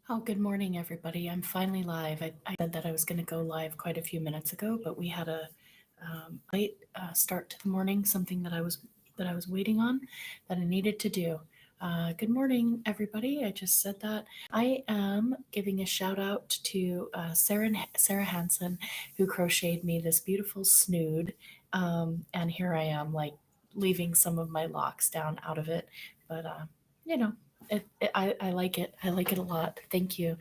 Oh, good morning, everybody. I'm finally live. I said that I was going to go live quite a few minutes ago, but we had a late start to the morning, something that I was waiting on that I needed to do. Good morning, everybody. I just said that. I am giving a shout out to Sarah Hansen, who crocheted me this beautiful snood, and here I am, like leaving some of my locks down out of it, but you know, I like it. I like it a lot. Thank you.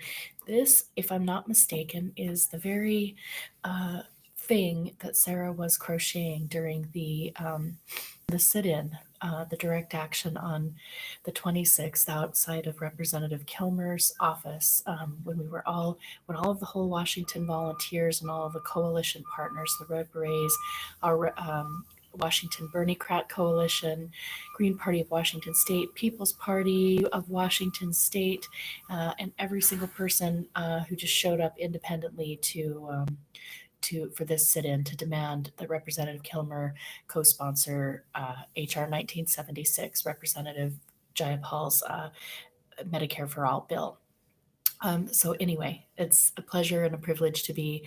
This, if I'm not mistaken, is the very thing that Sarah was crocheting during the sit-in, the direct action on the 26th outside of Representative Kilmer's office, when all of the whole Washington volunteers and all of the coalition partners, the Red Berets, our Washington Berniecrat Coalition, Green Party of Washington State, People's Party of Washington State, and every single person who just showed up independently to for this sit-in to demand that Representative Kilmer co-sponsor HR 1976, Representative Jayapal's Medicare for All bill. So anyway, it's a pleasure and a privilege to be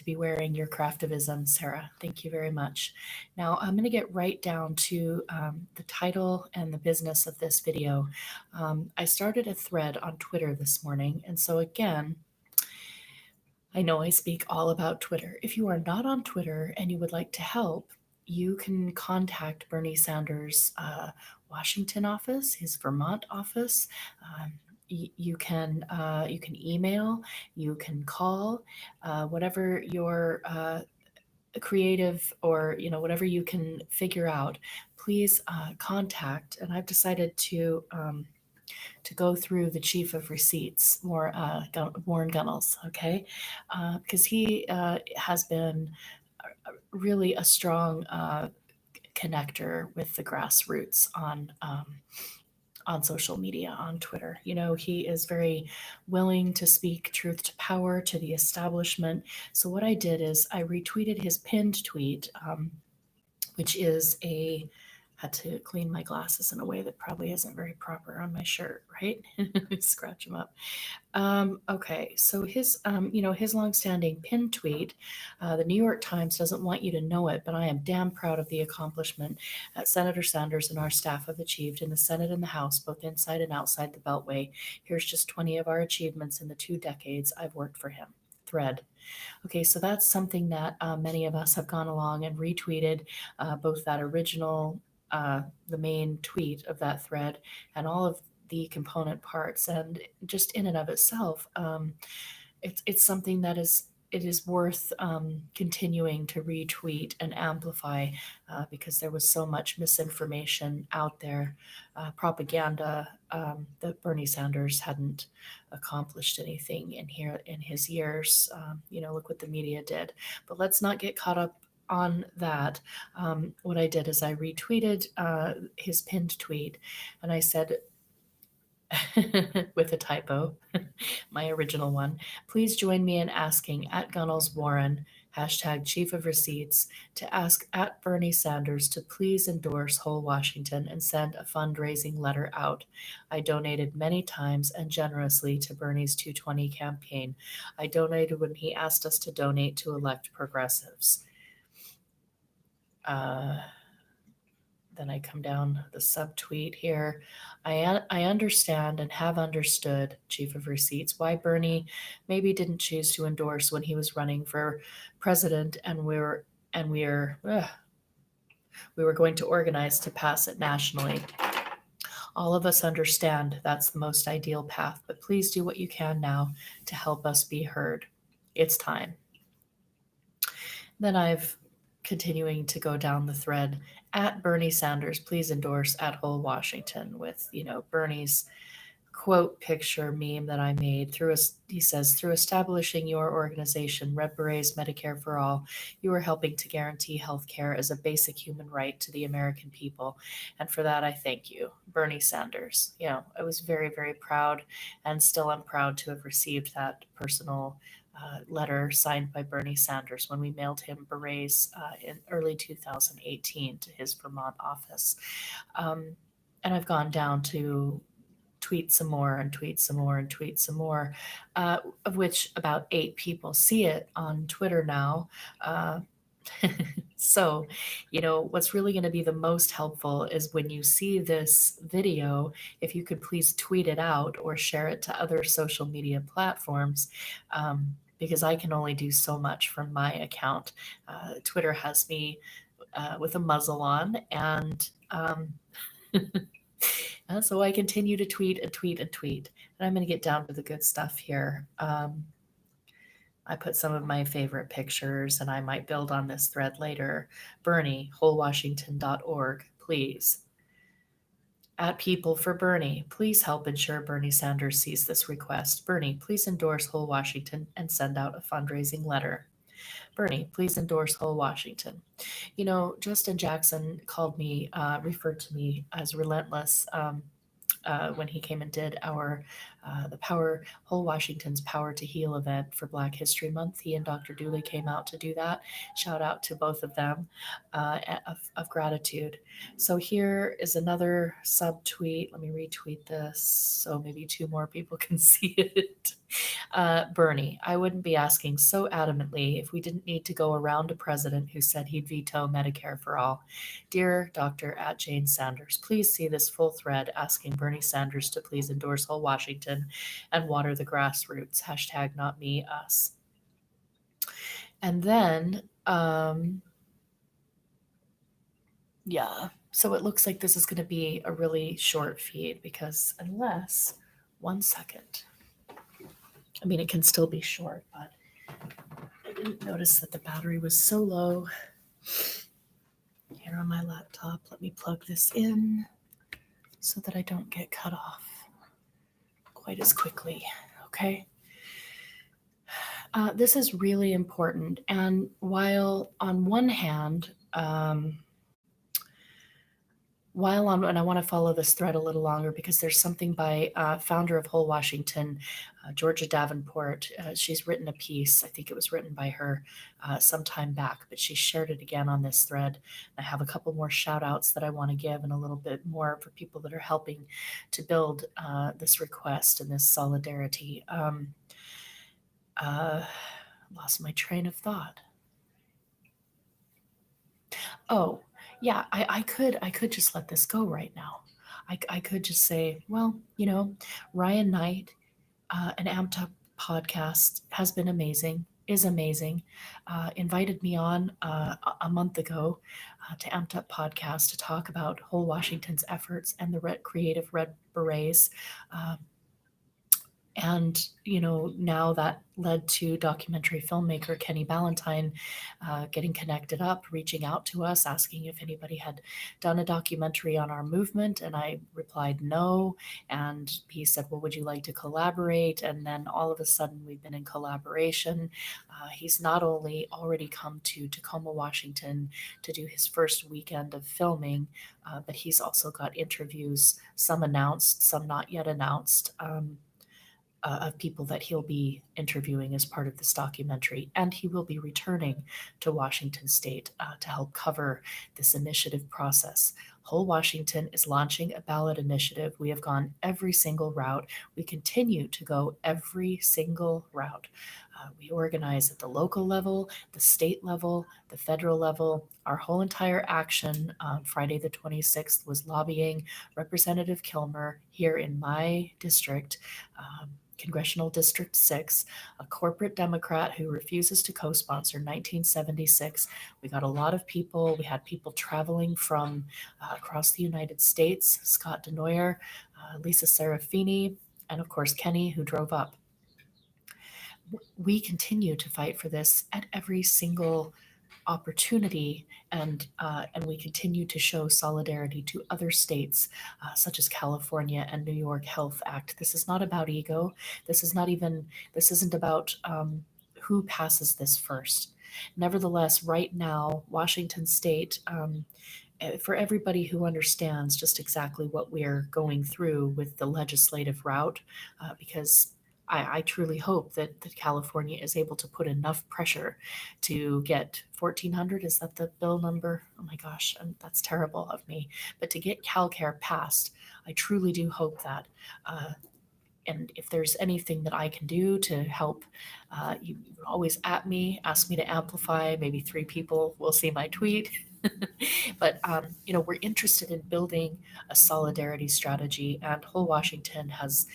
wearing your craftivism, Sarah. Thank you very much. Now I'm going to get right down to the title and the business of this video. I started a thread on Twitter this morning, and so again, I know I speak all about Twitter. If you are not on Twitter and you would like to help, you can contact Bernie Sanders' Washington office, his Vermont office. You can email, you can call, whatever your creative or whatever you can figure out. Please contact. And I've decided to go through the chief of receipts, Warren Gunnels, okay? Because he has been really a strong connector with the grassroots on social media, on Twitter. He is very willing to speak truth to power to the establishment. So what I did is I retweeted his pinned tweet, which is a had to clean my glasses in a way that probably isn't very proper on my shirt, right? Scratch them up. Okay, so his longstanding pinned tweet, the New York Times doesn't want you to know it, but I am damn proud of the accomplishment that Senator Sanders and our staff have achieved in the Senate and the House, both inside and outside the Beltway. Here's just 20 of our achievements in the 2 decades I've worked for him. Thread. Okay, so that's something that many of us have gone along and retweeted, both that original, the main tweet of that thread, and all of the component parts. And just in and of itself, it's something that it is worth continuing to retweet and amplify because there was so much misinformation out there, propaganda that Bernie Sanders hadn't accomplished anything in his years. Look what the media did. But let's not get caught up on that. What I did is I retweeted his pinned tweet, and I said, with a typo, my original one. Please join me in asking at Gunnels Warren, hashtag Chief of Receipts, to ask at Bernie Sanders to please endorse Whole Washington and send a fundraising letter out. I donated many times and generously to Bernie's 220 campaign. I donated when he asked us to donate to elect progressives. Then I come down the subtweet here. I understand and have understood, Chief of Receipts, why Bernie maybe didn't choose to endorse when he was running for president, and we were going to organize to pass it nationally. All of us understand that's the most ideal path, but please do what you can now to help us be heard. It's time. Then I've continuing to go down the thread at Bernie Sanders, please endorse at Whole Washington with, Bernie's quote picture meme that I made he says, through establishing your organization, Red Berets Medicare for All, you are helping to guarantee health care as a basic human right to the American people. And for that, I thank you, Bernie Sanders. I was very, very proud and still am proud to have received that personal letter signed by Bernie Sanders when we mailed him berets in early 2018 to his Vermont office. And I've gone down to tweet some more and tweet some more and tweet some more, of which about 8 people see it on Twitter now. Uh, so, what's really going to be the most helpful is when you see this video, if you could please tweet it out or share it to other social media platforms. Because I can only do so much from my account. Twitter has me with a muzzle on, and so I continue to tweet and tweet and tweet. And I'm going to get down to the good stuff here. I put some of my favorite pictures, and I might build on this thread later. Bernie, wholewashington.org, please. At People for Bernie, please help ensure Bernie Sanders sees this request. Bernie, please endorse Whole Washington and send out a fundraising letter. Bernie, please endorse Whole Washington. Justin Jackson called me, referred to me as relentless when he came and did the Whole Washington's Power to Heal event for Black History Month. He and Dr. Dooley came out to do that. Shout out to both of them of gratitude. So here is another subtweet. Let me retweet this so maybe 2 more people can see it. Bernie, I wouldn't be asking so adamantly if we didn't need to go around a president who said he'd veto Medicare for all. Dear Dr. @Jane Sanders, please see this full thread asking Bernie Sanders to please endorse Whole Washington and water the grassroots. # not me, us. And then, yeah, so it looks like this is going to be a really short feed because one second. I mean, it can still be short, but I didn't notice that the battery was so low. Here on my laptop, let me plug this in so that I don't get cut off quite as quickly, okay? This is really important, and while on one hand, and I want to follow this thread a little longer because there's something by founder of Whole Washington, Georgia Davenport. She's written a piece. I think it was written by her some time back, but she shared it again on this thread. I have a couple more shout outs that I want to give and a little bit more for people that are helping to build this request and this solidarity. Lost my train of thought. Oh, yeah, I could just let this go right now. I could just say, well, Ryan Knight, an Amped Up podcast has been amazing, is amazing. Invited me on a month ago to Amped Up podcast to talk about Whole Washington's efforts and the creative Red Berets. And, now that led to documentary filmmaker Kenny Ballantyne getting connected up, reaching out to us, asking if anybody had done a documentary on our movement. And I replied no. And he said, well, would you like to collaborate? And then all of a sudden we've been in collaboration. He's not only already come to Tacoma, Washington to do his first weekend of filming, but he's also got interviews, some announced, some not yet announced. Of people that he'll be interviewing as part of this documentary. And he will be returning to Washington State to help cover this initiative process. Whole Washington is launching a ballot initiative. We have gone every single route. We continue to go every single route. We organize at the local level, the state level, the federal level. Our whole entire action on Friday the 26th was lobbying Representative Kilmer here in my district, Congressional District 6, a corporate Democrat who refuses to co-sponsor 1976. We got a lot of people. We had people traveling from across the United States, Scott Denoyer, Lisa Serafini, and of course Kenny, who drove up. We continue to fight for this at every single opportunity, and we continue to show solidarity to other states such as California and New York Health Act. This is not about ego. This isn't about who passes this first. Nevertheless, right now, Washington State, for everybody who understands just exactly what we're going through with the legislative route, because I truly hope that California is able to put enough pressure to get 1,400. Is that the bill number? Oh my gosh, that's terrible of me. But to get CalCare passed, I truly do hope that. Uh, and if there's anything that I can do to help, you can always at me, ask me to amplify. Maybe 3 people will see my tweet. But we're interested in building a solidarity strategy, and Whole Washington has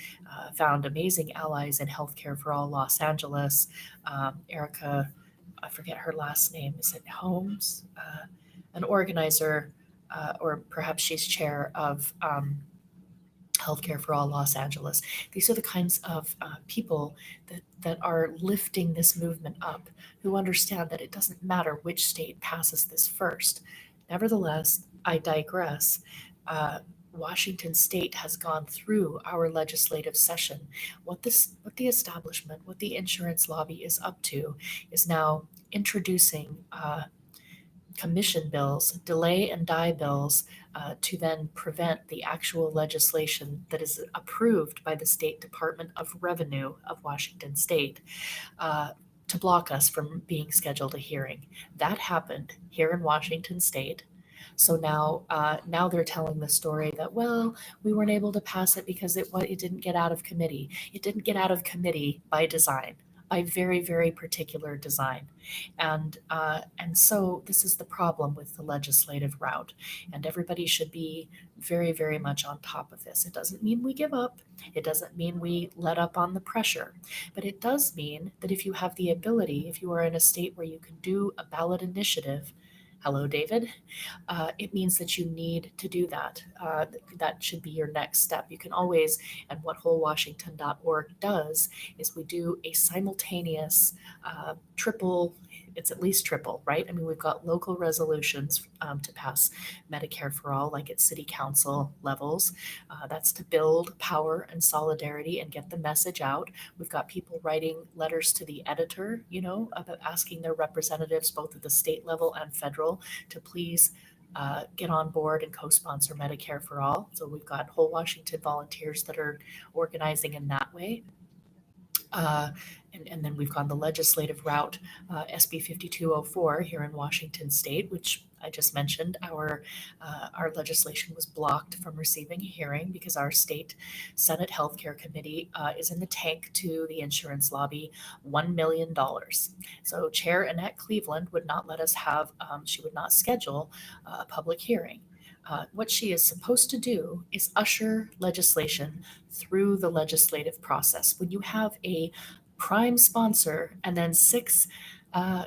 found amazing allies in Healthcare for All Los Angeles. Erica, I forget her last name. Is it Holmes? An organizer, or perhaps she's chair of Healthcare for All Los Angeles. These are the kinds of people that are lifting this movement up, who understand that it doesn't matter which state passes this first. Nevertheless, I digress. Washington State has gone through our legislative session. What the establishment, what the insurance lobby is up to, is now introducing commission bills, delay and die bills, to then prevent the actual legislation that is approved by the State Department of Revenue of Washington State, uh, to block us from being scheduled a hearing. That happened here in Washington State. So now they're telling the story that, well, we weren't able to pass it because it didn't get out of committee. It didn't get out of committee by design, by very very particular design. And so this is the problem with the legislative route, and everybody should be very very much on top of this. It doesn't mean we give up. It doesn't mean we let up on the pressure, but it does mean that if you have the ability, if you are in a state where you can do a ballot initiative, hello David, it means that you need to do that. That should be your next step. You can always, and what wholewashington.org does is we do a simultaneous triple, it's at least triple, right? I mean, we've got local resolutions to pass Medicare for all, like at city council levels. That's to build power and solidarity and get the message out. We've got people writing letters to the editor, about asking their representatives, both at the state level and federal, to please get on board and co-sponsor Medicare for all. So we've got Whole Washington volunteers that are organizing in that way. Uh, and then we've gone the legislative route, SB 5204 here in Washington State, which I just mentioned. Our legislation was blocked from receiving a hearing because our state Senate Healthcare Committee is in the tank to the insurance lobby $1 million. So Chair Annette Cleveland would not let us have. She would not schedule a public hearing. What she is supposed to do is usher legislation through the legislative process. When you have a prime sponsor and then 6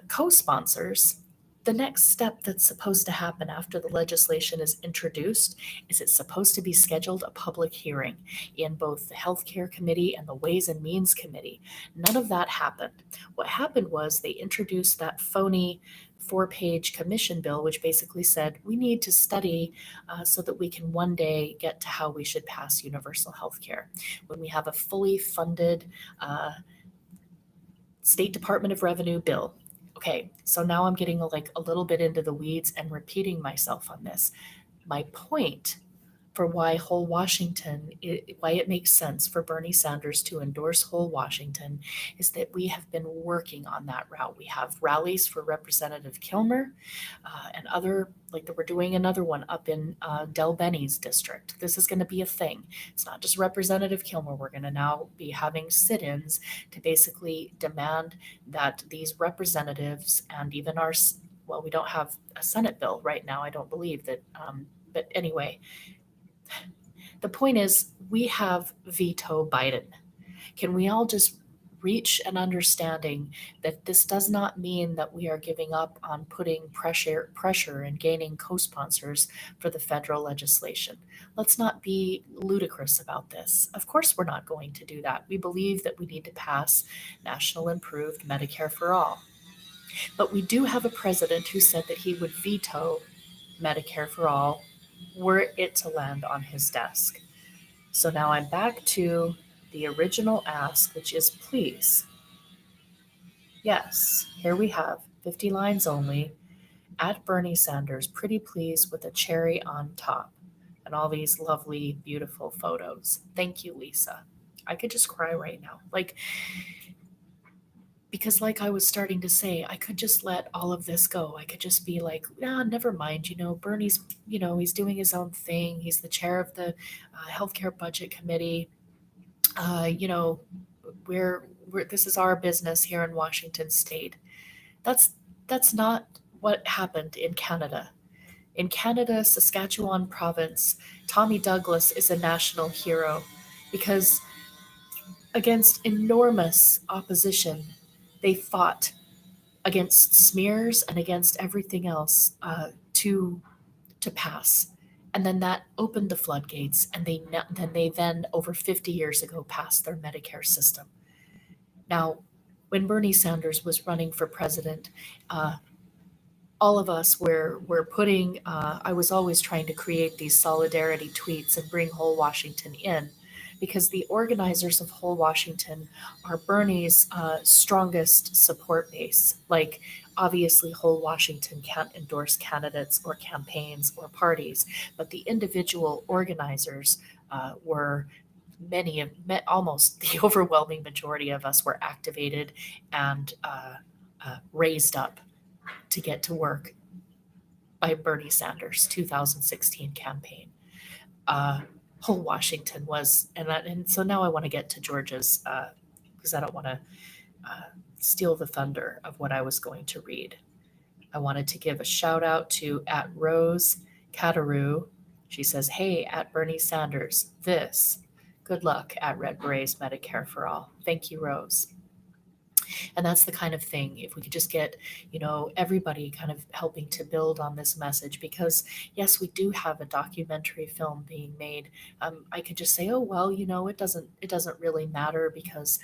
co-sponsors, the next step that's supposed to happen after the legislation is introduced is it's supposed to be scheduled a public hearing in both the Healthcare Committee and the Ways and Means Committee. None of that happened. What happened was they introduced that phony 4-page commission bill, which basically said we need to study so that we can one day get to how we should pass universal health care. When we have a fully funded State Department of Revenue bill. Okay, so now I'm getting a little bit into the weeds and repeating myself on this. My point for why Whole Washington, why it makes sense for Bernie Sanders to endorse Whole Washington, is that we have been working on that route. We have rallies for Representative Kilmer and other, like we're doing another one up in Del Benny's district. This is going to be a thing. It's not just Representative Kilmer. We're going to now be having sit-ins to basically demand that these representatives and even well, we don't have a Senate bill right now. I don't believe that. But anyway, the point is, we have veto Biden. Can we all just reach an understanding that this does not mean that we are giving up on putting pressure and gaining co-sponsors for the federal legislation? Let's not be ludicrous about this. Of course, we're not going to do that. We believe that we need to pass national improved Medicare for all. But we do have a president who said that he would veto Medicare for all were it to land on his desk. So now I'm back to the original ask, which is please. Yes, here we have 50 lines only. At Bernie Sanders, pretty please with a cherry on top. And all these lovely, beautiful photos. Thank you, Lisa. I could just cry right now. because like I was starting to say, I could just let all of this go. I could just be like, ah, never mind. Bernie's, he's doing his own thing. He's the chair of the healthcare budget committee. Uh, you know, we're this is our business here in Washington State. That's that's not what happened in Canada. In Canada, Saskatchewan province, Tommy Douglas is a national hero because against enormous opposition, they fought against smears and against everything else to pass. And then that opened the floodgates, and then over 50 years ago passed their Medicare system. Now, when Bernie Sanders was running for president, uh, all of us were putting. I was always trying to create these solidarity tweets and bring whole Washington in, because the organizers of whole Washington are Bernie's strongest support base. Like, obviously, whole Washington can't endorse candidates or campaigns or parties, but the individual organizers were almost the overwhelming majority of us were activated and raised up to get to work by Bernie Sanders' 2016 campaign. Uh, whole Washington was, and so now I want to get to Georgia's, because I don't want to steal the thunder of what I was going to read. I wanted to give a shout out to at Rose Cataroo. She says, "Hey, at Bernie Sanders, this. Good luck at Red Berets Medicare for All." Thank you, Rose. And that's the kind of thing, if we could just get, everybody kind of helping to build on this message, because yes, we do have a documentary film being made. I could just say, oh, well, it doesn't really matter because,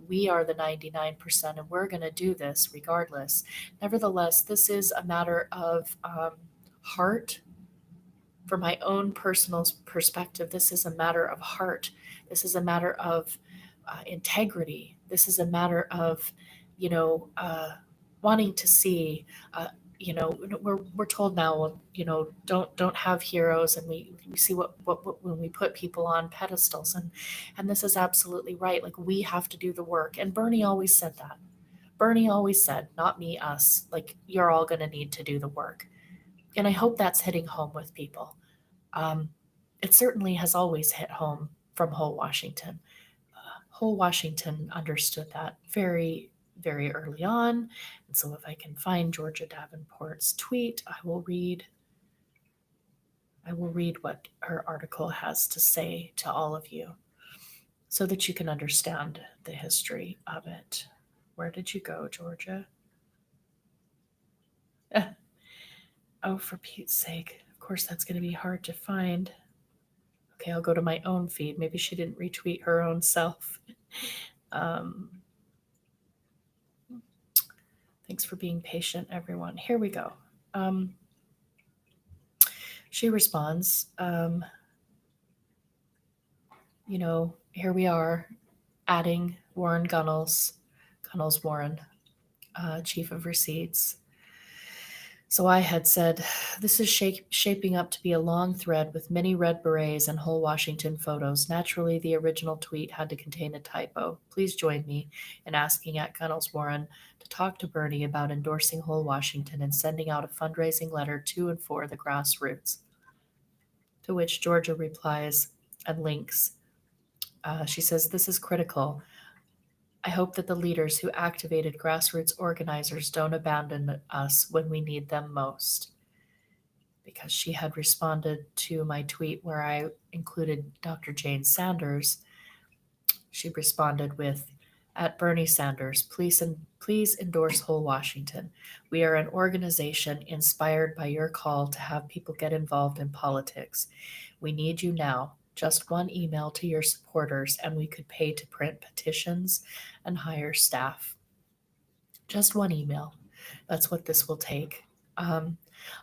we are the 99% and we're going to do this regardless. Nevertheless, this is a matter of heart. For my own personal perspective, this is a matter of heart. This is a matter of integrity. This is a matter of, wanting to see. We're told now, don't have heroes, and we see what when we put people on pedestals, and this is absolutely right. Like, we have to do the work, and Bernie always said that. Bernie always said, not me, us. Like, you're all going to need to do the work, and I hope that's hitting home with people. Um, it certainly has always hit home from whole Washington. Whole Washington understood that very, very early on. And so, if I can find Georgia Davenport's tweet, I will read what her article has to say to all of you, so that you can understand the history of it. Where did you go, Georgia? Oh, for Pete's sake. Of course, that's going to be hard to find. Okay, I'll go to my own feed. Maybe she didn't retweet her own self. Um, thanks for being patient, everyone. Here we go. She responds, here we are, adding Warren Gunnels Warren, Chief of Receipts. So I had said, this is shaping up to be a long thread with many red berets and whole Washington photos. Naturally, the original tweet had to contain a typo. Please join me in asking at Gunnels Warren to talk to Bernie about endorsing whole Washington and sending out a fundraising letter to and for the grassroots. To which Georgia replies and links. She says, this is critical. I hope that the leaders who activated grassroots organizers don't abandon us when we need them most. Because she had responded to my tweet where I included Dr. Jane Sanders, she responded with, at Bernie Sanders, please endorse whole Washington. We are an organization inspired by your call to have people get involved in politics. We need you now. Just one email to your supporters, and we could pay to print petitions and hire staff. Just one email. That's what this will take.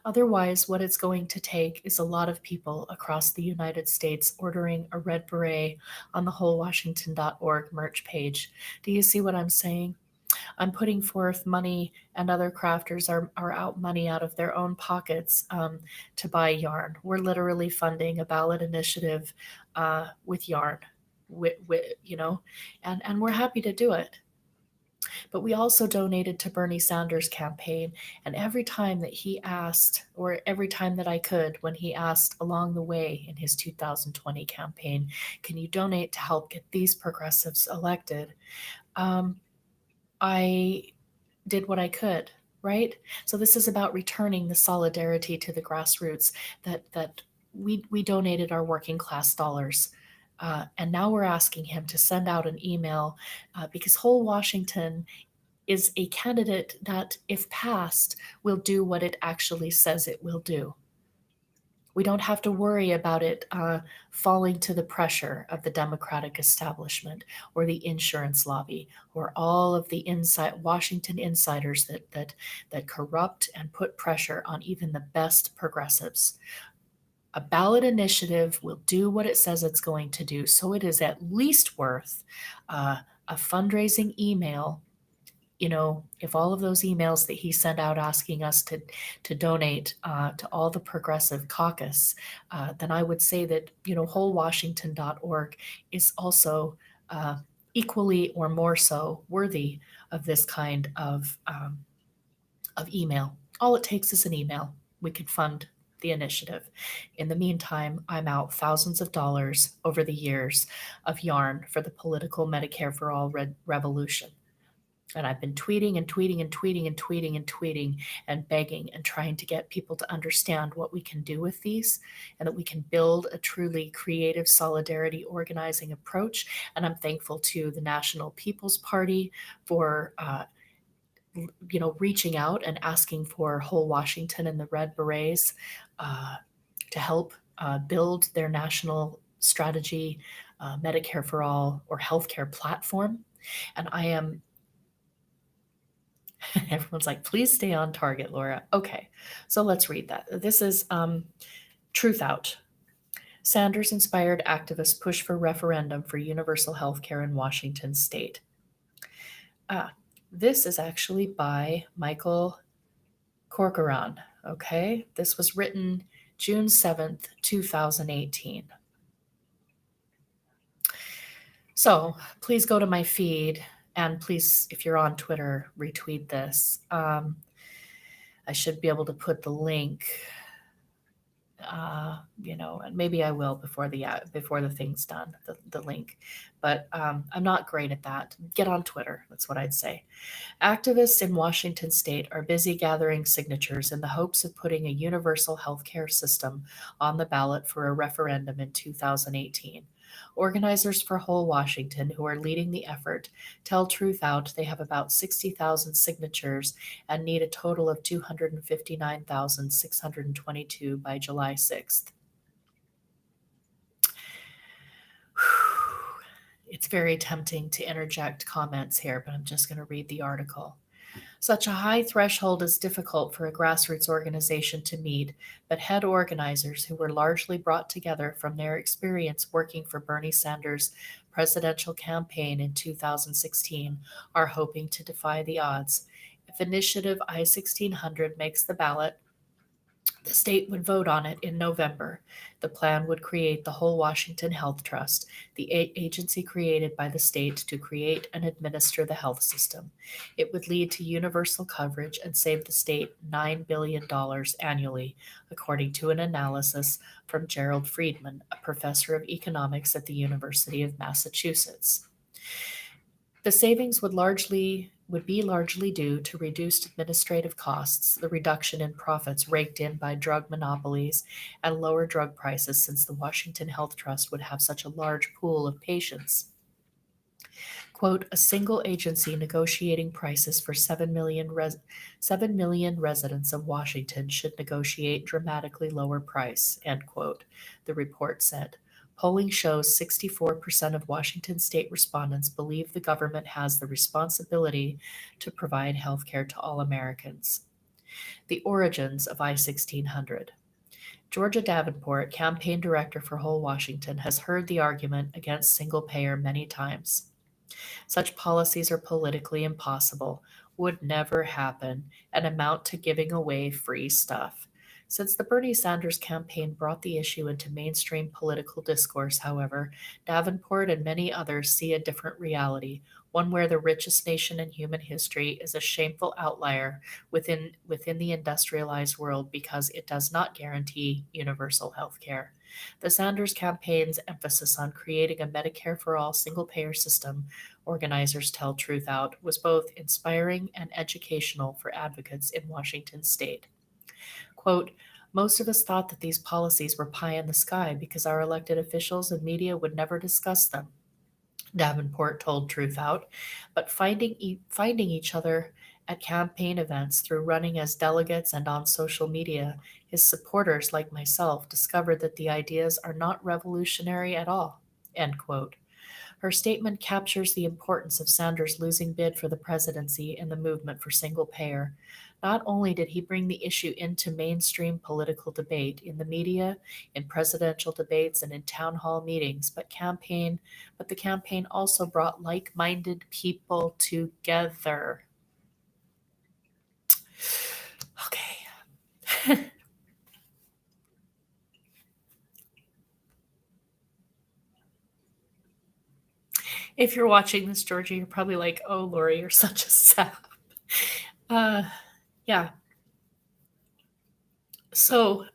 Otherwise, what it's going to take is a lot of people across the United States ordering a red beret on the wholewashington.org merch page. Do you see what I'm saying? I'm putting forth money, and other crafters are out money out of their own pockets to buy yarn. We're literally funding a ballot initiative with yarn, and we're happy to do it. But we also donated to Bernie Sanders' campaign. And every time that he asked, or every time that I could, when he asked along the way in his 2020 campaign, can you donate to help get these progressives elected? Um, I did what I could, right? So this is about returning the solidarity to the grassroots that we donated our working class dollars. And now we're asking him to send out an email because whole Washington is a candidate that, if passed, will do what it actually says it will do. We don't have to worry about it falling to the pressure of the Democratic establishment or the insurance lobby or all of the inside Washington insiders that corrupt and put pressure on even the best progressives. A ballot initiative will do what it says it's going to do, so it is at least worth a fundraising email. If all of those emails that he sent out asking us to donate to all the progressive caucus, then I would say that wholewashington.org is also equally or more so worthy of this kind of email. All it takes is an email. We could fund the initiative. In the meantime, I'm out thousands of dollars over the years of yarn for the political Medicare for All revolution. And I've been tweeting and tweeting and tweeting and tweeting and tweeting and begging and trying to get people to understand what we can do with these and that we can build a truly creative solidarity organizing approach. And I'm thankful to the National People's Party for reaching out and asking for whole Washington and the Red Berets uh, to help build their national strategy, Medicare for All or healthcare platform. And I am Everyone's like, please stay on target, Laura. Okay, so let's read that. This is Truth Out. Sanders inspired activists push for referendum for universal health care in Washington state. This is actually by Michael Corcoran. Okay, this was written June 7th, 2018. So please go to my feed and please, if you're on Twitter, retweet this. I should be able to put the link, and maybe I will before the thing's done, the link. But I'm not great at that. Get on Twitter. That's what I'd say. Activists in Washington state are busy gathering signatures in the hopes of putting a universal healthcare system on the ballot for a referendum in 2018. Organizers for Whole Washington, who are leading the effort, tell Truth Out they have about 60,000 signatures and need a total of 259,622 by July 6th. It's very tempting to interject comments here, but I'm just going to read the article. Such a high threshold is difficult for a grassroots organization to meet, but head organizers who were largely brought together from their experience working for Bernie Sanders' presidential campaign in 2016 are hoping to defy the odds. If Initiative I-1600 makes the ballot, the state would vote on it in November. The plan would create the Whole Washington Health Trust, the agency created by the state to create and administer the health system. It would lead to universal coverage and save the state $9 billion annually, according to an analysis from Gerald Friedman, a professor of economics at the University of Massachusetts. The savings would be largely due to reduced administrative costs, the reduction in profits raked in by drug monopolies, and lower drug prices since the Washington Health Trust would have such a large pool of patients. Quote, a single agency negotiating prices for 7 million residents of Washington should negotiate dramatically lower price, end quote, the report said. Polling shows 64% of Washington state respondents believe the government has the responsibility to provide health care to all Americans. The origins of I-1600. Georgia Davenport, campaign director for Whole Washington, has heard the argument against single payer many times. Such policies are politically impossible, would never happen, and amount to giving away free stuff. Since the Bernie Sanders campaign brought the issue into mainstream political discourse, however, Davenport and many others see a different reality, one where the richest nation in human history is a shameful outlier within the industrialized world because it does not guarantee universal health care. The Sanders campaign's emphasis on creating a Medicare for all single payer system, organizers tell Truth Out, was both inspiring and educational for advocates in Washington state. Quote, most of us thought that these policies were pie in the sky because our elected officials and media would never discuss them, Davenport told Truth Out. But finding each other at campaign events through running as delegates and on social media, his supporters, like myself, discovered that the ideas are not revolutionary at all. End quote. Her statement captures the importance of Sanders' losing bid for the presidency in the movement for single payer. Not only did he bring the issue into mainstream political debate in the media, in presidential debates, and in town hall meetings, but the campaign also brought like-minded people together. Okay. If you're watching this, Georgia, you're probably like, "Oh, Lori, you're such a sap." Uh, yeah. So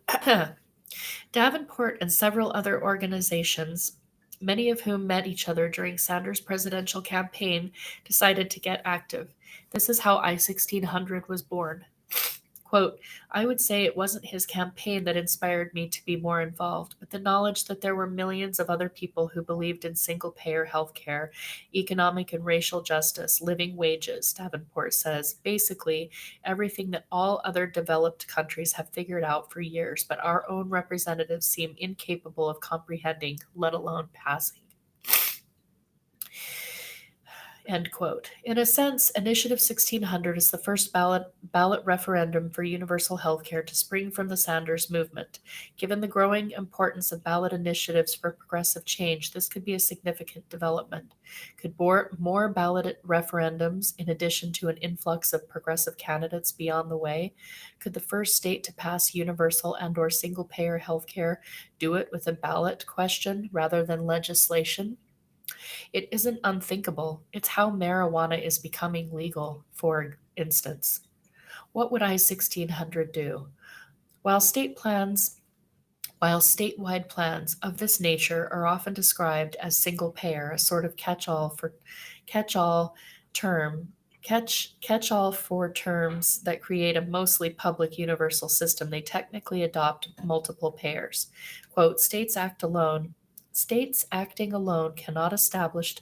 Davenport and several other organizations, many of whom met each other during Sanders' presidential campaign, decided to get active. This is how I-1600 was born. Quote, I would say it wasn't his campaign that inspired me to be more involved, but the knowledge that there were millions of other people who believed in single payer health care, economic and racial justice, living wages, Davenport says, basically everything that all other developed countries have figured out for years, but our own representatives seem incapable of comprehending, let alone passing. End quote. In a sense, Initiative 1600 is the first ballot referendum for universal health care to spring from the Sanders movement. Given the growing importance of ballot initiatives for progressive change, this could be a significant development. Could more ballot referendums, in addition to an influx of progressive candidates, be on the way? Could the first state to pass universal and/or single-payer health care do it with a ballot question rather than legislation? It isn't unthinkable. It's how marijuana is becoming legal, for instance. What would I-1600 do? While state plans while statewide plans of this nature are often described as single payer, a sort of catch-all term, catch-all for terms that create a mostly public universal system, they technically adopt multiple payers. Quote, states acting alone cannot establish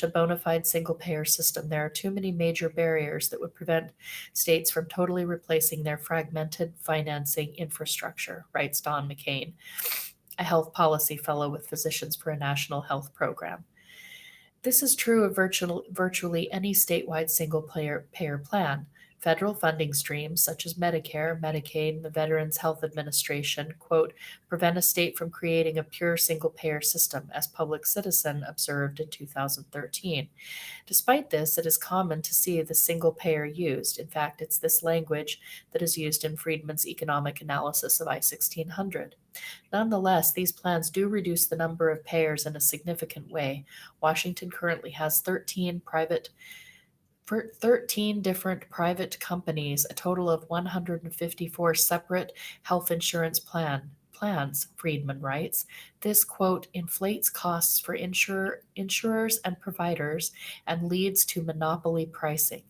a bona fide single payer system. There are too many major barriers that would prevent states from totally replacing their fragmented financing infrastructure, writes Don McCain, a health policy fellow with Physicians for a National Health Program. This is true of virtually any statewide single-payer plan. Federal funding streams, such as Medicare, Medicaid, and the Veterans Health Administration, quote, prevent a state from creating a pure single-payer system, as Public Citizen observed in 2013. Despite this, it is common to see the single payer used. In fact, it's this language that is used in Friedman's economic analysis of I-1600. Nonetheless, these plans do reduce the number of payers in a significant way. Washington currently has 13 different private companies, a total of 154 separate health insurance plans, Friedman writes. This, quote, inflates costs for insurers and providers and leads to monopoly pricing.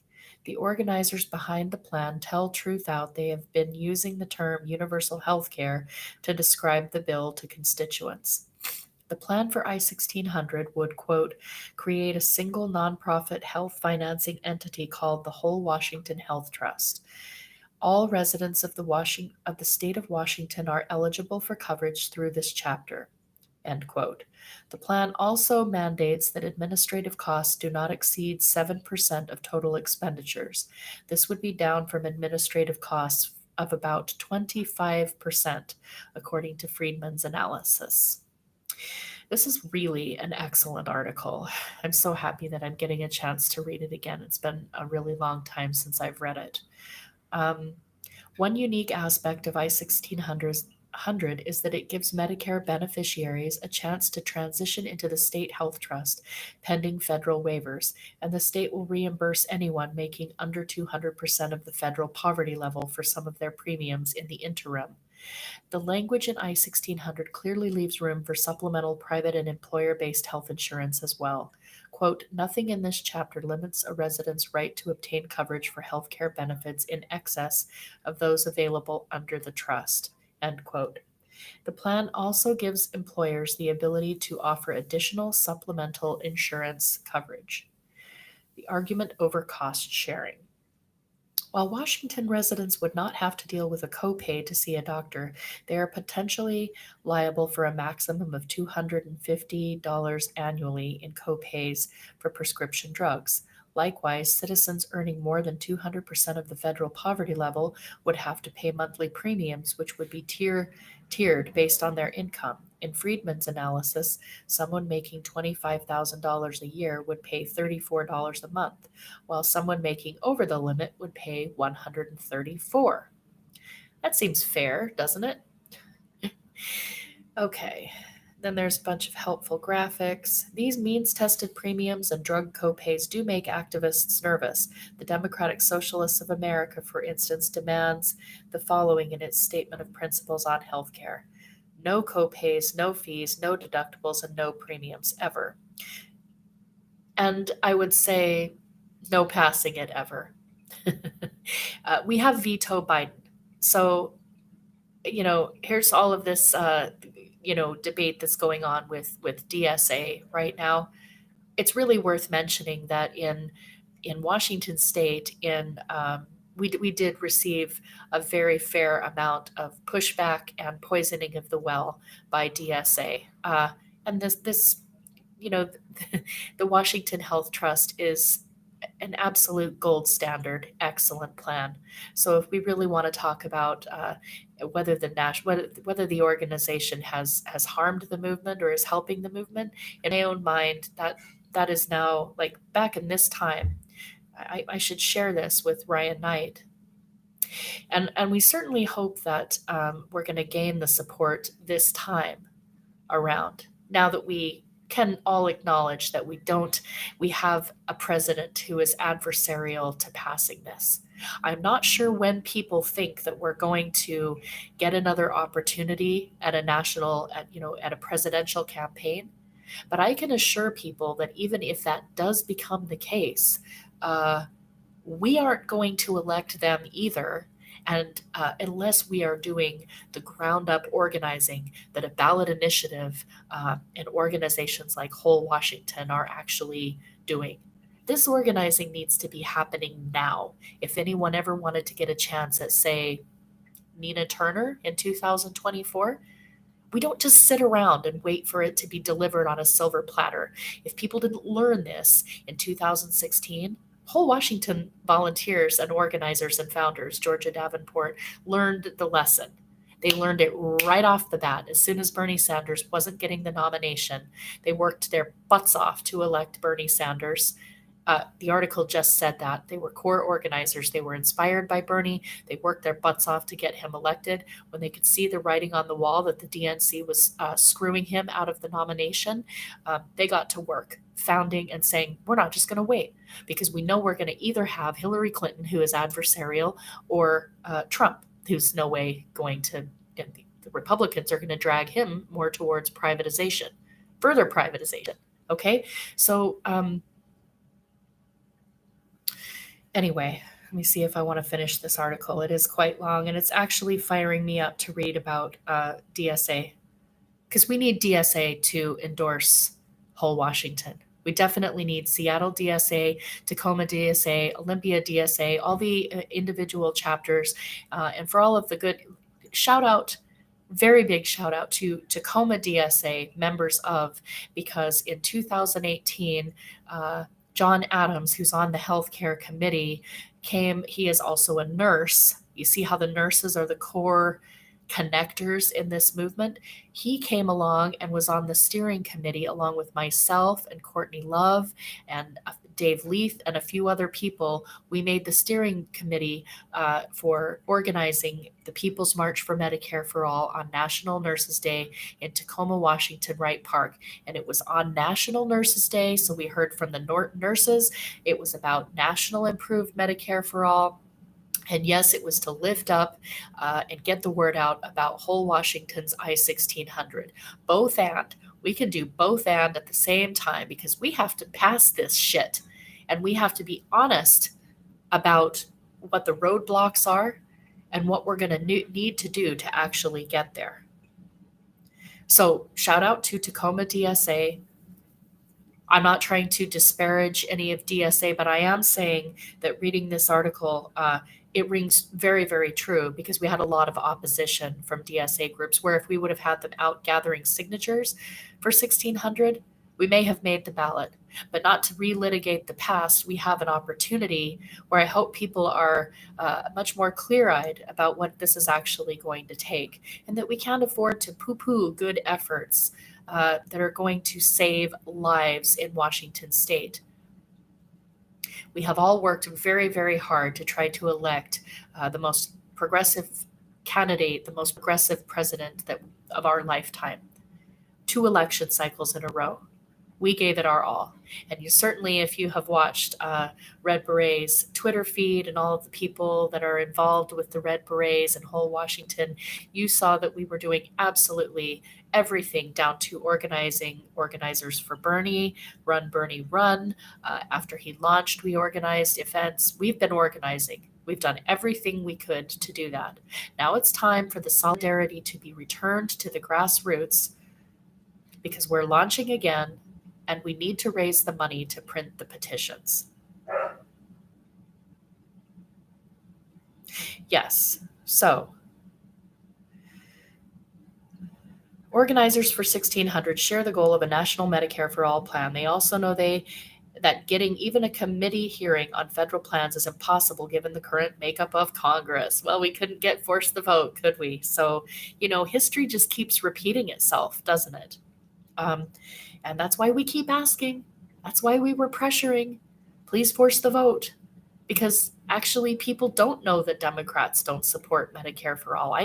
The organizers behind the plan tell Truth Out they have been using the term universal health care to describe the bill to constituents. The plan for I-1600 would, quote, create a single nonprofit health financing entity called the Whole Washington Health Trust. All residents of the state of Washington are eligible for coverage through this chapter. End quote. The plan also mandates that administrative costs do not exceed 7% of total expenditures. This would be down from administrative costs of about 25%, according to Friedman's analysis. This is really an excellent article. I'm so happy that I'm getting a chance to read it again. It's been a really long time since I've read it. Um, One unique aspect of I-1600 is that it gives Medicare beneficiaries a chance to transition into the state health trust pending federal waivers, and the state will reimburse anyone making under 200% of the federal poverty level for some of their premiums in the interim. The language in I-1600 clearly leaves room for supplemental private and employer-based health insurance as well. Quote, nothing in this chapter limits a resident's right to obtain coverage for health care benefits in excess of those available under the trust. End quote. The plan also gives employers the ability to offer additional supplemental insurance coverage. The argument over cost sharing. While Washington residents would not have to deal with a copay to see a doctor, they are potentially liable for a maximum of $250 annually in copays for prescription drugs. Likewise, citizens earning more than 200% of the federal poverty level would have to pay monthly premiums, which would be tiered based on their income. In Friedman's analysis, someone making $25,000 a year would pay $34 a month, while someone making over the limit would pay $134. That seems fair, doesn't it? Okay. Then there's a bunch of helpful graphics. These means-tested premiums and drug copays do make activists nervous. The Democratic Socialists of America, for instance, demands the following in its statement of principles on healthcare: no copays, no fees, no deductibles, and no premiums ever. And I would say no passing it ever. We have veto Biden. So, here's all of this, debate that's going on with DSA right now. It's really worth mentioning that in Washington State, we did receive a very fair amount of pushback and poisoning of the well by DSA. And this, you know, the Washington Health Trust is an absolute gold standard, excellent plan. So if we really want to talk about whether whether the organization has harmed the movement or is helping the movement, in my own mind, that is now, like, back in this time. I should share this with Ryan Knight, and we certainly hope that we're going to gain the support this time around. Now that we can all acknowledge that we have a president who is adversarial to passing this. I'm not sure when people think that we're going to get another opportunity at at a presidential campaign, but I can assure people that even if that does become the case, we aren't going to elect them either. And unless we are doing the ground up organizing that a ballot initiative and organizations like Whole Washington are actually doing. This organizing needs to be happening now. If anyone ever wanted to get a chance at, say, Nina Turner in 2024, we don't just sit around and wait for it to be delivered on a silver platter. If people didn't learn this in 2016, Whole Washington volunteers and organizers and founders, Georgia Davenport, learned the lesson. They learned it right off the bat. As soon as Bernie Sanders wasn't getting the nomination, they worked their butts off to elect Bernie Sanders. The article just said that. They were core organizers. They were inspired by Bernie. They worked their butts off to get him elected. When they could see the writing on the wall that the DNC was screwing him out of the nomination, they got to work founding and saying, we're not just going to wait, because we know we're going to either have Hillary Clinton, who is adversarial, or Trump, who's no way going to, the Republicans are going to drag him more towards privatization, further privatization. Okay. So, anyway, let me see if I want to finish this article. It is quite long, and it's actually firing me up to read about DSA, because we need DSA to endorse Whole Washington. We definitely need Seattle DSA, Tacoma DSA, Olympia DSA, all the individual chapters, and for all of the good, very big shout out to Tacoma DSA members of, because in 2018, John Adams, who's on the healthcare committee, he is also a nurse. You see how the nurses are the core connectors in this movement. He came along and was on the steering committee along with myself and Courtney Love and Dave Leith and a few other people, we made the steering committee for organizing the People's March for Medicare for All on National Nurses Day in Tacoma, Washington, Wright Park. And it was on National Nurses Day, so we heard from the nurses. It was about National Improved Medicare for All. And yes, it was to lift up and get the word out about whole Washington's I-1600. Both and. We can do both and at the same time because we have to pass this shit. And we have to be honest about what the roadblocks are and what we're going to need to do to actually get there. So shout out to Tacoma DSA. I'm not trying to disparage any of DSA, but I am saying that reading this article, it rings very, very true because we had a lot of opposition from DSA groups where if we would have had them out gathering signatures for 1600, we may have made the ballot. But not to relitigate the past, we have an opportunity where I hope people are much more clear-eyed about what this is actually going to take and that we can't afford to poo-poo good efforts that are going to save lives in Washington state. We have all worked very, very hard to try to elect the most progressive candidate, the most progressive president of our lifetime. 2 election cycles in a row. We gave it our all. And you certainly, if you have watched Red Berets' Twitter feed and all of the people that are involved with the Red Berets and whole Washington, you saw that we were doing absolutely everything down to organizing organizers for Bernie, Run Bernie Run. After he launched, we organized events. We've been organizing. We've done everything we could to do that. Now it's time for the solidarity to be returned to the grassroots because we're launching again and we need to raise the money to print the petitions. Yes, so organizers for 1600 share the goal of a national Medicare for all plan. They also know that getting even a committee hearing on federal plans is impossible given the current makeup of Congress. Well, we couldn't force the vote, could we? So, history just keeps repeating itself, doesn't it? And that's why we keep asking. That's why we were pressuring. Please force the vote. Because actually people don't know that Democrats don't support Medicare for all.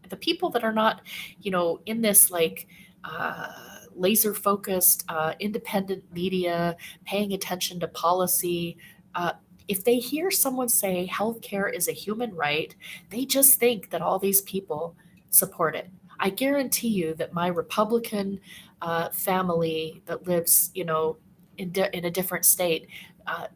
The people that are not, in this laser focused, independent media, paying attention to policy, if they hear someone say healthcare is a human right, they just think that all these people support it. I guarantee you that my Republican family that lives, in a different state,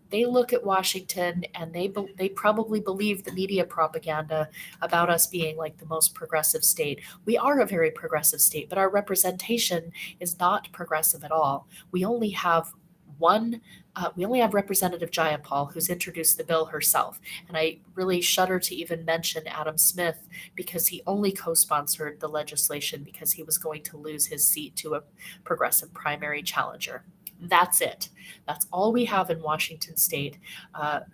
they look at Washington and they probably believe the media propaganda about us being like the most progressive state. We are a very progressive state, but our representation is not progressive at all. We only have Representative Jayapal, who's introduced the bill herself. And I really shudder to even mention Adam Smith because he only co-sponsored the legislation because he was going to lose his seat to a progressive primary challenger. That's it. That's all we have in Washington state, out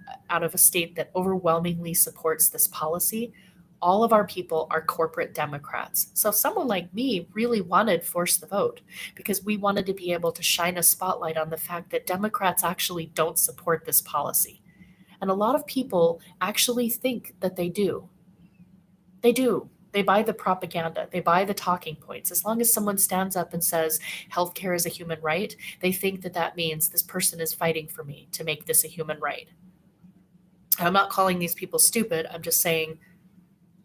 of a state that overwhelmingly supports this policy. All of our people are corporate Democrats. So someone like me really wanted force the vote because we wanted to be able to shine a spotlight on the fact that Democrats actually don't support this policy. And a lot of people actually think that they do. They do. They buy the propaganda. They buy the talking points. As long as someone stands up and says healthcare is a human right, they think that that means this person is fighting for me to make this a human right. I'm not calling these people stupid. I'm just saying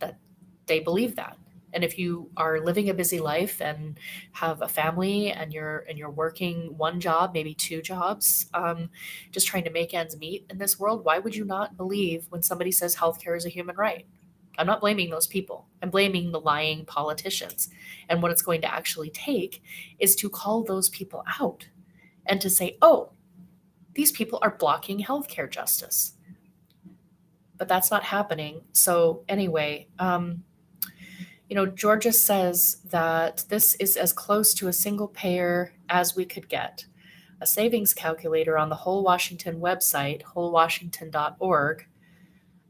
that they believe that. And if you are living a busy life and have a family and you're working one job, maybe 2 jobs, just trying to make ends meet in this world, why would you not believe when somebody says healthcare is a human right? I'm not blaming those people. I'm blaming the lying politicians. And what it's going to actually take is to call those people out and to say, oh, these people are blocking healthcare justice. But that's not happening. So anyway, Georgia says that this is as close to a single payer as we could get. A savings calculator on the Whole Washington website, wholewashington.org,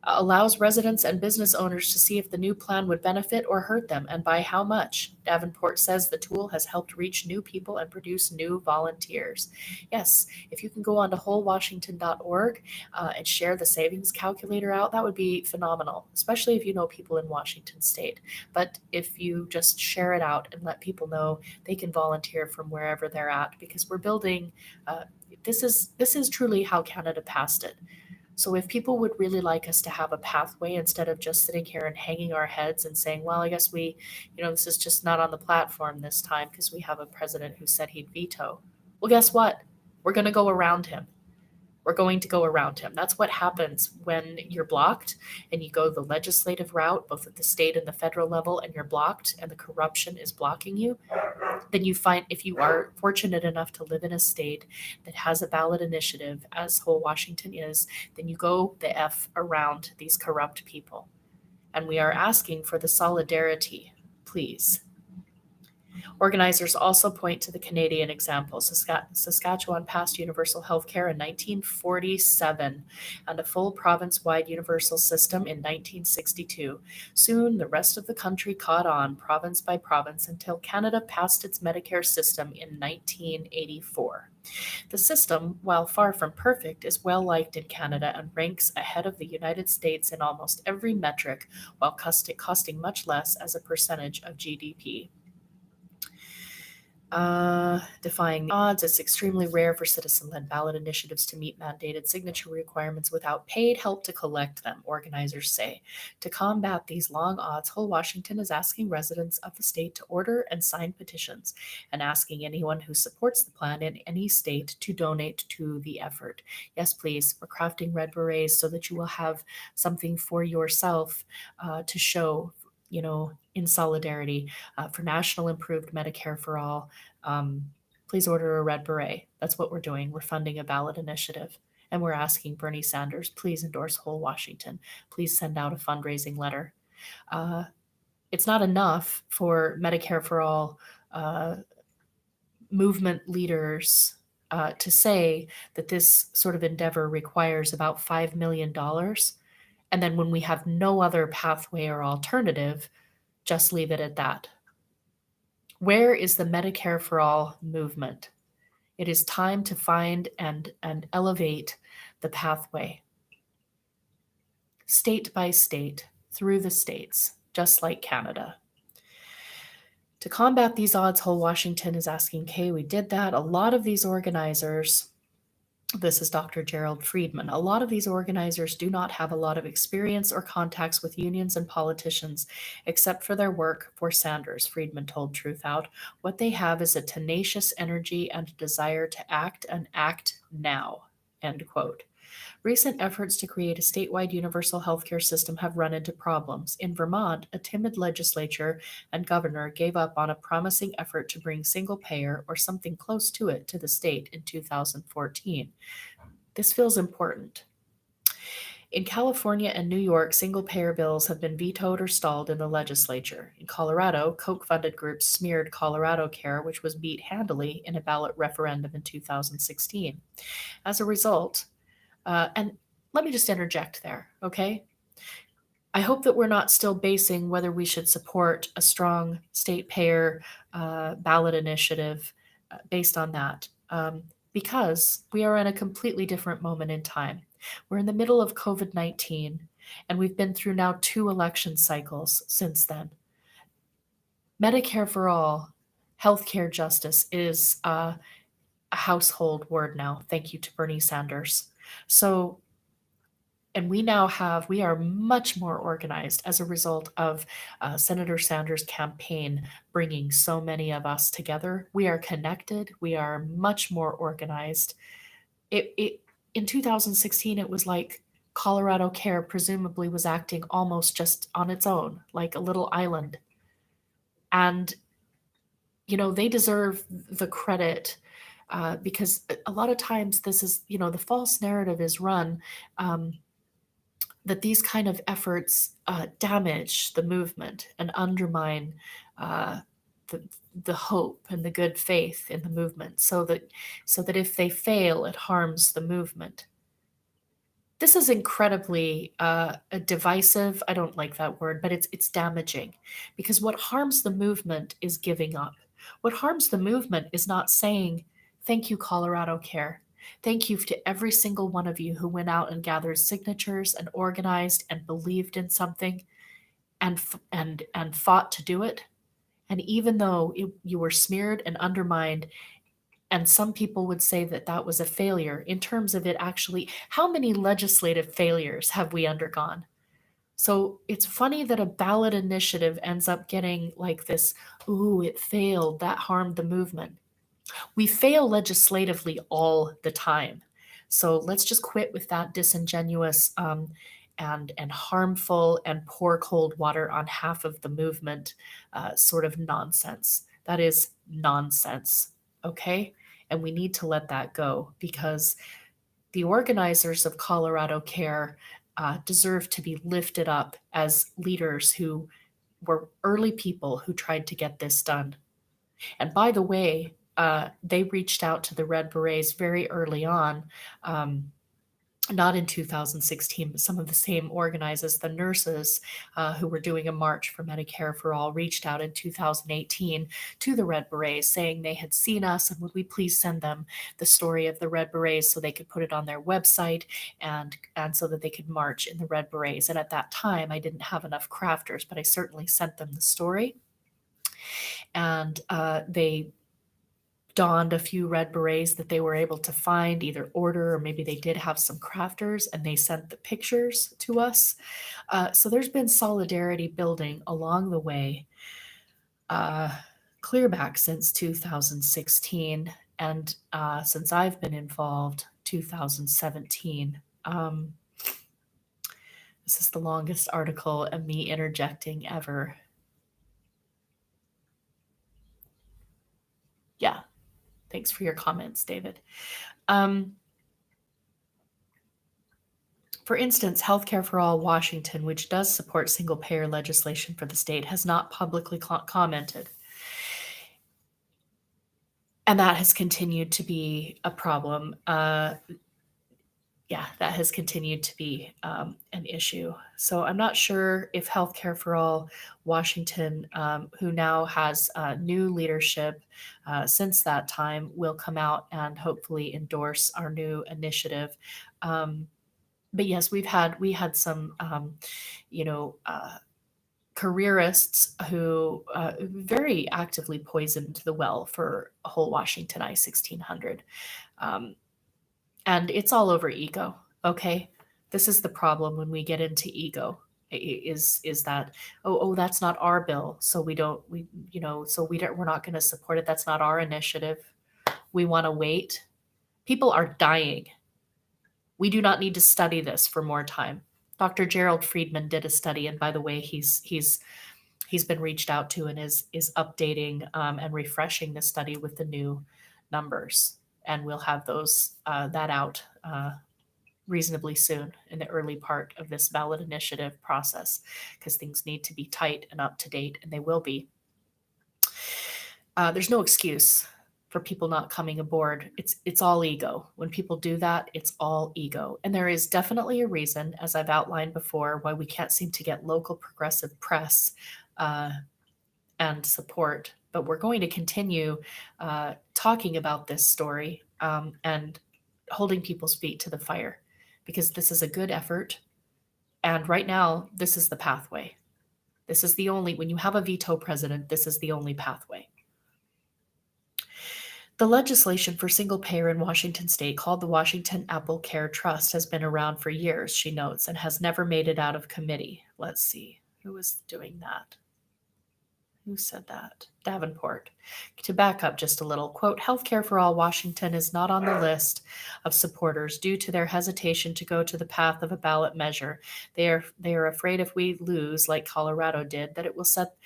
allows residents and business owners to see if the new plan would benefit or hurt them and by how much. Davenport says the tool has helped reach new people and produce new volunteers. Yes, if you can go on to wholewashington.org and share the savings calculator out, that would be phenomenal, especially if you know people in Washington state. But if you just share it out and let people know they can volunteer from wherever they're at, because we're building, this is truly how Canada passed it. So if people would really like us to have a pathway instead of just sitting here and hanging our heads and saying, well, I guess this is just not on the platform this time because we have a president who said he'd veto. Well, guess what? We're going to go around him. We're going to go around him. That's what happens when you're blocked and you go the legislative route, both at the state and the federal level, and you're blocked and the corruption is blocking you. Then you find, if you are fortunate enough to live in a state that has a ballot initiative, as whole Washington is, then you go the F around these corrupt people. And we are asking for the solidarity, please. Organizers also point to the Canadian example. Saskatchewan passed universal health care in 1947 and a full province-wide universal system in 1962. Soon, the rest of the country caught on, province by province, until Canada passed its Medicare system in 1984. The system, while far from perfect, is well liked in Canada and ranks ahead of the United States in almost every metric, while costing much less as a percentage of GDP. Defying the odds, it's extremely rare for citizen-led ballot initiatives to meet mandated signature requirements without paid help to collect them, organizers say. To combat these long odds, whole Washington is asking residents of the state to order and sign petitions, and asking anyone who supports the plan in any state to donate to the effort. Yes, please, we're crafting red berets so that you will have something for yourself to show, in solidarity for national improved Medicare for all. Please order a red beret. That's what we're doing. We're funding a ballot initiative. And we're asking Bernie Sanders, please endorse whole Washington. Please send out a fundraising letter. It's not enough for Medicare for all movement leaders to say that this sort of endeavor requires about $5 million. And then when we have no other pathway or alternative, just leave it at that. Where is the Medicare for All movement? It is time to find and elevate the pathway, state by state, through the states, just like Canada. To combat these odds, whole Washington is asking, okay, we did that. A lot of these organizers, this is Dr. Gerald Friedman. A lot of these organizers do not have a lot of experience or contacts with unions and politicians, except for their work for Sanders, Friedman told Truth Out. What they have is a tenacious energy and a desire to act and act now, end quote. Recent efforts to create a statewide universal healthcare system have run into problems. In Vermont, a timid legislature and governor gave up on a promising effort to bring single payer or something close to it to the state in 2014. This feels important. In California and New York, single payer bills have been vetoed or stalled in the legislature. In Colorado, Koch-funded groups smeared Colorado Care, which was beat handily in a ballot referendum in 2016. As a result, and let me just interject there, okay? I hope that we're not still basing whether we should support a strong state payer ballot initiative based on that, because we are in a completely different moment in time. We're in the middle of COVID-19, and we've been through now 2 election cycles since then. Medicare for all, healthcare justice is a household word now. Thank you to Bernie Sanders. So, and we are much more organized as a result of Senator Sanders' campaign bringing so many of us together. We are connected. We are much more organized. In 2016, it was like Colorado Care presumably was acting almost just on its own, like a little island. And, they deserve the credit because a lot of times this is, the false narrative is run that these kind of efforts damage the movement and undermine the hope and the good faith in the movement, so that if they fail, it harms the movement. This is incredibly divisive. I don't like that word, but it's damaging because what harms the movement is giving up. What harms the movement is not saying, "Thank you, Colorado Care. Thank you to every single one of you who went out and gathered signatures and organized and believed in something and fought to do it." And even though you were smeared and undermined, and some people would say that that was a failure in terms of it actually, how many legislative failures have we undergone? So it's funny that a ballot initiative ends up getting like this, ooh, it failed, that harmed the movement. We fail legislatively all the time. So let's just quit with that disingenuous and harmful and pour cold water on half of the movement sort of nonsense. That is nonsense. Okay. And we need to let that go because the organizers of Colorado Care deserve to be lifted up as leaders who were early people who tried to get this done. And by the way, they reached out to the Red Berets very early on, um, not in 2016, but some of the same organizers, the nurses who were doing a march for Medicare for All, reached out in 2018 to the Red Berets saying they had seen us and would we please send them the story of the Red Berets so they could put it on their website and so that they could march in the Red Berets. And at that time, I didn't have enough crafters, but I certainly sent them the story. And they donned a few red berets that they were able to find, either order or maybe they did have some crafters and they sent the pictures to us. So there's been solidarity building along the way, uh, clear back since 2016, and since I've been involved, 2017. This is the longest article of me interjecting ever. Yeah, thanks for your comments, David. For instance, Healthcare for All Washington, which does support single payer legislation for the state, has not publicly commented. And that has continued to be a problem. Yeah, that has continued to be an issue. So I'm not sure if Healthcare for All Washington, who now has new leadership since that time, will come out and hopefully endorse our new initiative. But yes, we had some, you know, careerists who very actively poisoned the well for a whole Washington I-1600. And it's all over ego. Okay, this is the problem when we get into ego. Is that that's not our bill, so we're not going to support it. That's not our initiative. We want to wait. People are dying. We do not need to study this for more time. Dr. Gerald Friedman did a study, and by the way, he's been reached out to and is updating and refreshing the study with the new numbers, and we'll have those that out reasonably soon in the early part of this ballot initiative process because things need to be tight and up to date, and they will be. There's no excuse for people not coming aboard. It's all ego. When people do that, it's all ego. And there is definitely a reason, as I've outlined before, why we can't seem to get local progressive press and support. But we're going to continue talking about this story and holding people's feet to the fire because this is a good effort. And right now, this is the pathway. This is the only, when you have a veto president, this is the only pathway. The legislation for single payer in Washington state, called the Washington Apple Care Trust, has been around for years, she notes, and has never made it out of committee. Let's see, who was doing that? Who said that? Davenport. To back up just a little, quote, Healthcare for All Washington is not on the list of supporters due to their hesitation to go to the path of a ballot measure. They are afraid if we lose, like Colorado did, that it will set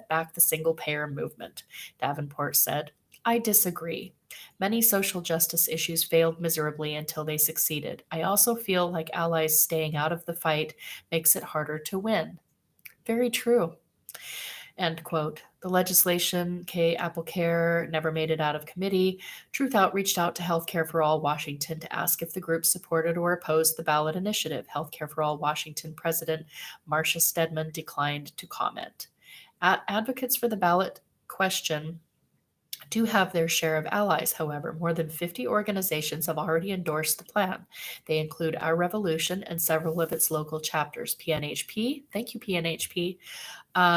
back the single payer movement, Davenport said. I disagree. Many social justice issues failed miserably until they succeeded. I also feel like allies staying out of the fight makes it harder to win. Very true. End quote. The legislation, Apple Care, never made it out of committee. Truth Out reached out to Healthcare for All Washington to ask if the group supported or opposed the ballot initiative. Healthcare for All Washington President Marcia Stedman declined to comment. Advocates for the ballot question do have their share of allies, however. More than 50 organizations have already endorsed the plan. They include Our Revolution and several of its local chapters. PNHP, thank you, PNHP,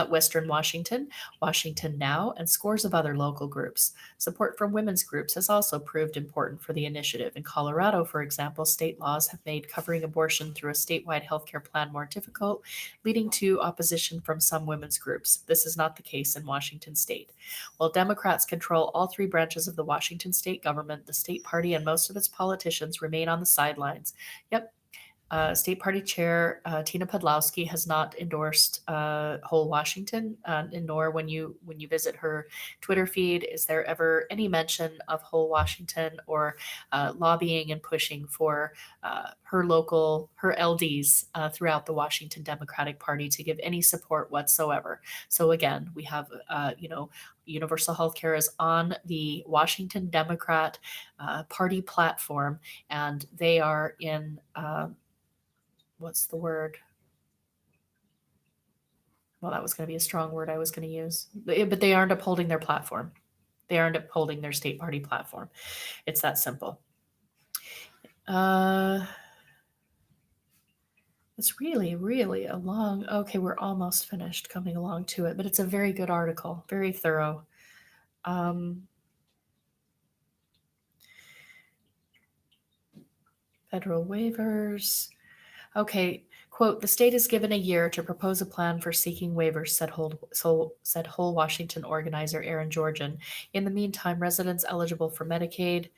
Western Washington, Washington Now, and scores of other local groups. Support from women's groups has also proved important for the initiative. In Colorado, for example, state laws have made covering abortion through a statewide healthcare plan more difficult, leading to opposition from some women's groups. This is not the case in Washington state. While Democrats control all three branches of the Washington state government, the state party and most of its politicians remain on the sidelines. Yep, State Party Chair Tina Podlowski has not endorsed whole Washington, nor when you visit her Twitter feed is there ever any mention of whole Washington or lobbying and pushing for her LDs throughout the Washington Democratic Party to give any support whatsoever. So again, we have universal health care is on the Washington Democrat Party platform, and they are in what's the word? Well, that was going to be a strong word I was going to use. But they aren't upholding their platform. They aren't upholding their state party platform. It's that simple. It's really, really a long, okay, we're almost finished coming along to it, but it's a very good article, very thorough. Federal waivers. Okay, quote, the state is given a year to propose a plan for seeking waivers, said Whole Washington organizer Aaron Georgian. In the meantime, residents eligible for Medicaid,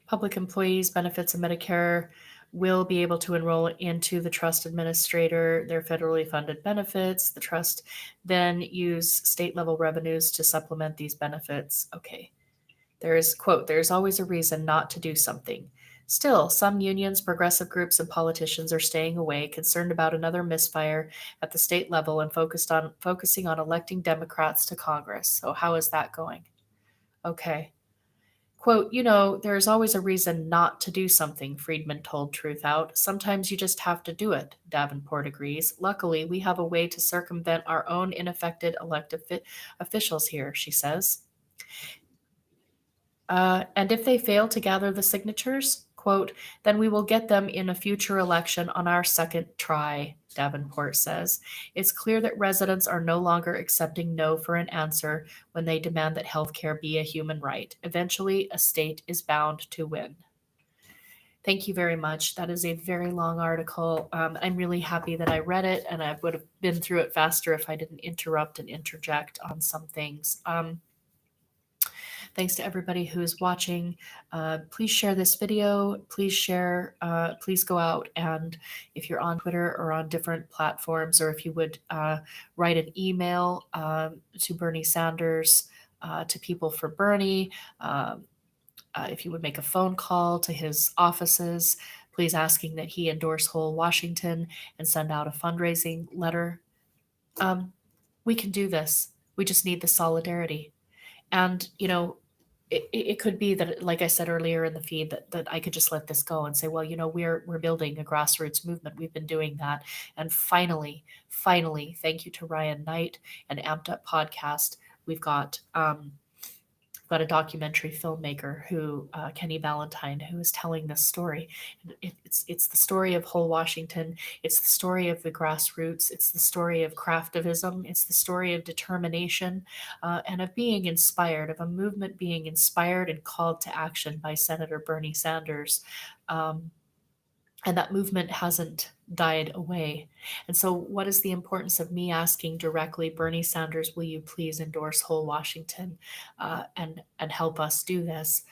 public employees, benefits, and Medicare will be able to enroll into the trust administrator, their federally funded benefits. The trust then use state level revenues to supplement these benefits. Okay. There is, quote, there's always a reason not to do something. Still, some unions, progressive groups, and politicians are staying away, concerned about another misfire at the state level and focusing on electing Democrats to Congress. So how is that going? Okay. Quote, there's always a reason not to do something, Friedman told Truth Out. Sometimes you just have to do it, Davenport agrees. Luckily, we have a way to circumvent our own ineffective elected officials here, she says. And if they fail to gather the signatures, quote, then we will get them in a future election on our second try, Davenport says. It's clear that residents are no longer accepting no for an answer when they demand that healthcare be a human right. Eventually, a state is bound to win. Thank you very much. That is a very long article. I'm really happy that I read it, and I would have been through it faster if I didn't interrupt and interject on some things. Thanks to everybody who is watching. Please share this video. Please go out, and if you're on Twitter or on different platforms, or if you would write an email to Bernie Sanders, to People for Bernie, if you would make a phone call to his offices, please asking that he endorse whole Washington and send out a fundraising letter. We can do this. We just need the solidarity. And, it could be that, like I said earlier in the feed, that I could just let this go and say, well, we're building a grassroots movement. We've been doing that. And finally, thank you to Ryan Knight and Amped Up Podcast. We've got a documentary filmmaker who Kenny Valentine, who is telling this story. It's the story of whole Washington. It's the story of the grassroots. It's the story of craftivism. It's the story of determination and of being inspired, of a movement being inspired and called to action by Senator Bernie Sanders. And that movement hasn't died away. And so, what is the importance of me asking directly, Bernie Sanders, will you please endorse whole Washington and help us do this?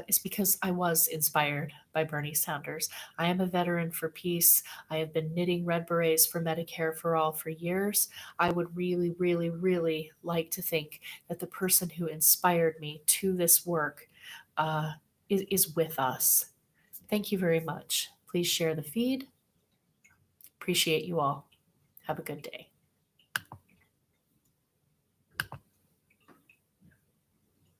Is because I was inspired by Bernie Sanders. I am a veteran for peace. I have been knitting red berets for Medicare for All for years. I would really, really, really like to think that the person who inspired me to this work is with us. Thank you very much. Please share the feed. Appreciate you all. Have a good day.